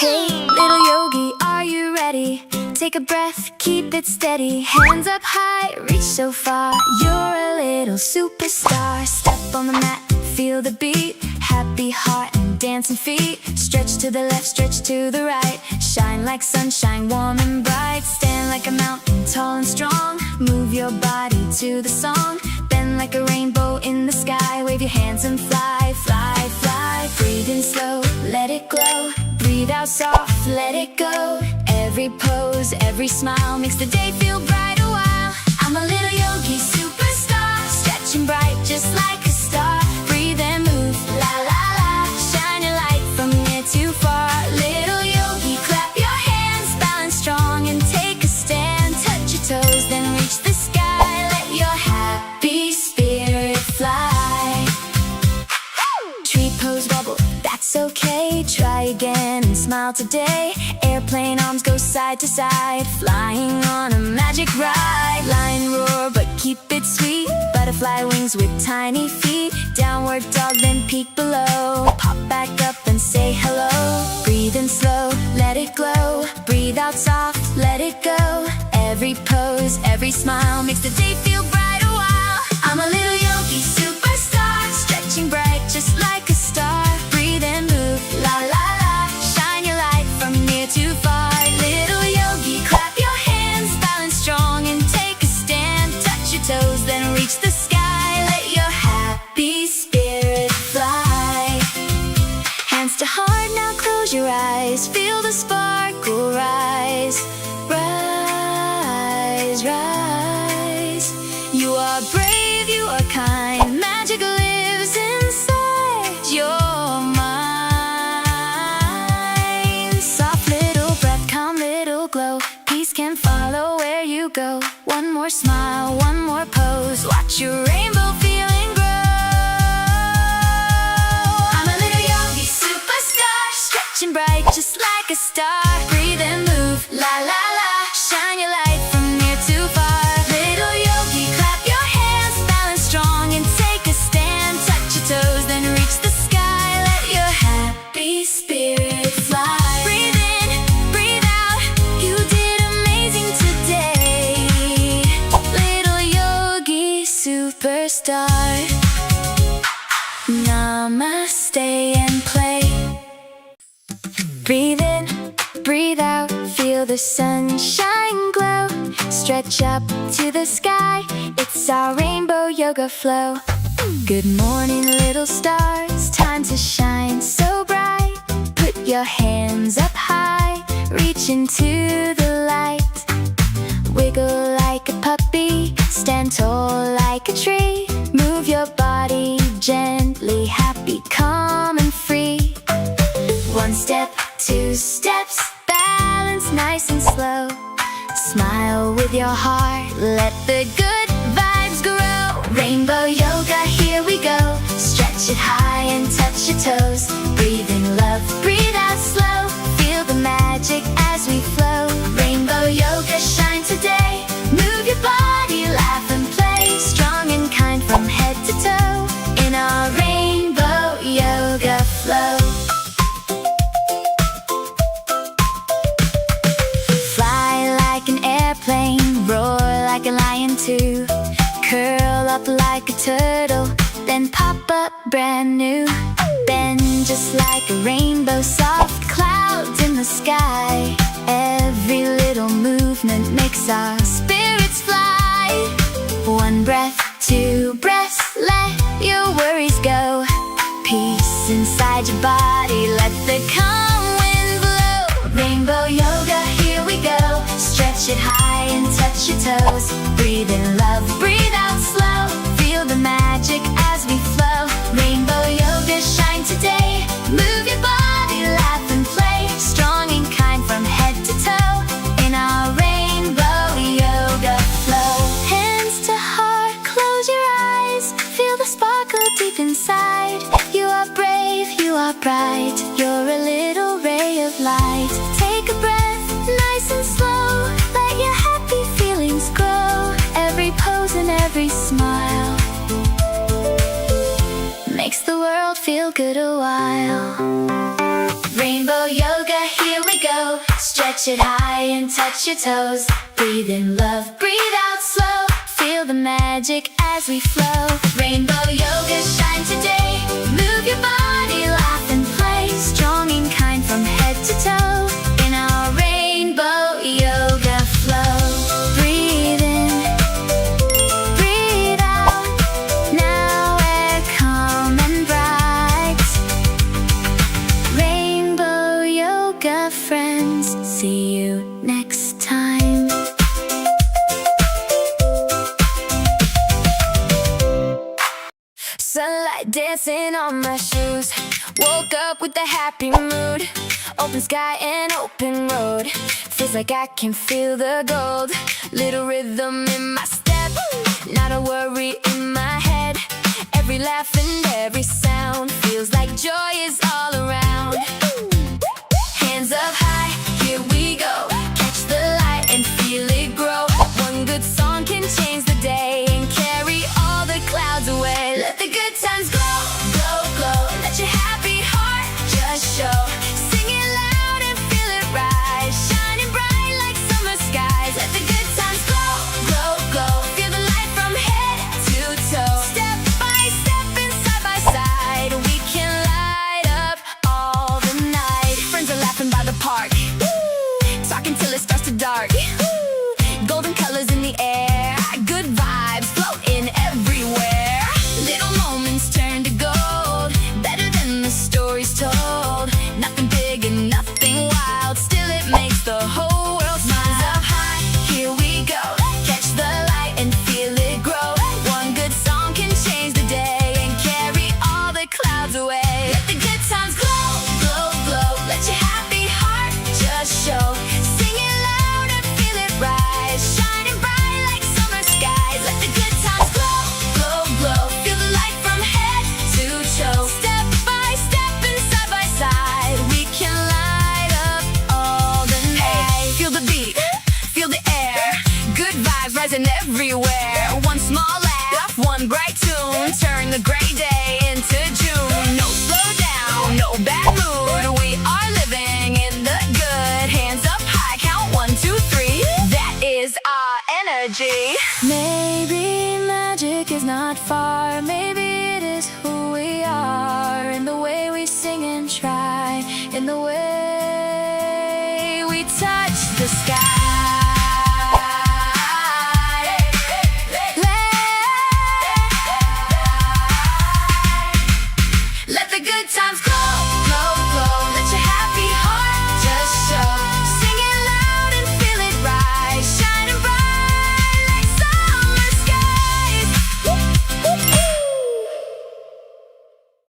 Hey, little yogi, are you ready? Take a breath, keep it steady. Hands up high, reach so far. You're a little superstar. Step on the mat, feel the beat. Happy heart and dancing feet. Stretch to the left, stretch to the right. Shine like sunshine, warm and bright. Stand like a mountain, tall and strong. Move your body to the song. Bend like a rainbow in the sky. Wave your hands and fly, fly, fly. Breathe in slow, let it glow. Breathe out soft, let it go. Every pose, every smile makes the day feel bright a while. I'm a little yogi superstar, stretching bright just like a star. Breathe and move, la la la. Shine your light from near to far. Little yogi, clap your hands, balance strong and take a stand. Touch your toes, then reach the sky. Let your happy spirit fly. Tree pose wobble, that's okay. Try again and smile today. Airplane arms go side to side, flying on a magic ride. Lion roar but keep it sweet. Butterfly wings with tiny feet. Downward dog then peek below. Pop back up and say hello. Breathe in slow, let it glow. Breathe out soft, let it go. Every pose, every smile makes the day feel bright a while. I'm a little yogi superstar, stretching bright just like a star. Breathe and move, la la la. Shine your light from near to far. Little yogi, clap your hands, balance strong and take a stand. Touch your toes, then reach the sky. Let your happy spirit fly. Hands to heart, now close your eyes. Feel the sparkle rise. Rise, rise. You are brave, you are kind. Magic lives inside your mind. Soft little breath, calm little glow. Peace can follow where you go. One more smile, one more pose. Watch your rainbow feeling grow. I'm a little yogi superstar, stretching bright just like a star. Breathe and move, la la la. Shine your light from near to far. Little yogi, clap your hands, balance strong and take a stand. Touch your toes, then reach the sky. Let your happy spirit fly. Breathe in, breathe out. You did amazing today. Little yogi superstar. Namaste and play. Breathe in, breathe out. Feel the sunshine glow. Stretch up to the sky. It's our rainbow yoga flow. Good morning, little stars. Time to shine so bright. Put your hands up high. Reach into the light. Wiggle like a puppy. Stand tall like a tree. Move your body gently. Happy, calm and free. One step, two steps. Balance nice and slow. Smile with your heart. Let the good vibes grow. Rainbow yoga, here we go. Stretch it high and touch your toes. Breathe in love, breathe out slow. Feel the magic as we flow. Rainbow yoga, shine today. Move your body, laugh and play. Strong and kind from head to toe. In our rainbow yoga flow. Roar like a lion too. Curl up like a turtle, then pop up brand new. Bend just like a rainbow, soft clouds in the sky. Every little movement makes our spirits fly. One breath, two breaths, let your worries go. Peace inside your body, let the calm wind blow. Rainbow yoga, here we go. Stretch it high and touch your toes. Breathe in love, breathe out slow. Feel the magic as we flow. Rainbow yoga, shine today. Move your body, laugh and play. Strong and kind from head to toe. In our rainbow yoga flow. Hands to heart, close your eyes. Feel the sparkle deep inside. You are brave, you are bright. You're a little ray of light. Take a breath, nice and slow. Let your happy feelings grow. Every pose and every smile makes the world feel good a while. Rainbow yoga, here Stretch it high and touch your toes. Breathe in love, breathe out slow. Feel the magic as we flow. Rainbow yoga, shine today. Move your body, laugh and play. Strong and kind from head to toe. In our rainbow yoga flow. Breathe in, breathe out. Now we're calm and bright. Rainbow yoga friends, see you next time. Sunlight dancing on my shoes. Woke up with a happy mood. Open sky and open road. Feels like I can feel the gold. Little rhythm in my step. Not a worry in my head. Every laugh and every sound feels like joy is all around. Hands up high, here we go. Catch the light and feel it grow. One good song can change the day and carry all the clouds away. Let the good times glow, glow, glow. Let your happy heart just show. Sing it loud and feel it rise. Shining bright like summer skies. Let the good times glow, glow, glow. Feel the light from head to toe. Step by step and side by side, we can light up all the night. Friends are laughing by the park, talking till it starts to dark. Golden colors in the air, good vibes floating everywhere. Little moments turn to gold, better than the stories told. Nothing big and nothing wild, still it makes the whole world smile. Hands up high, here we go. Catch the light and feel it grow. One good song can change the day and carry all the clouds away. Let the good times glow, glow, glow. Let your happy heart just show. Sing it loud and feel it rise. Shining bright like summer skies. Let the good times glow, glow, glow. Feel the light from head to toe. Step by step and side by side, we can light up all the night. Hey, feel the beat, feel the air. Good vibes rising everywhere. One small laugh, one bright tune. Turn the gray day into June. No slow down, no bad mood. We are living in the good. Hands up high, count 1, 2, 3. That is our energy. Maybe magic is not far. Maybe it is who we are. In the way we sing and try. In the way we touch the sky.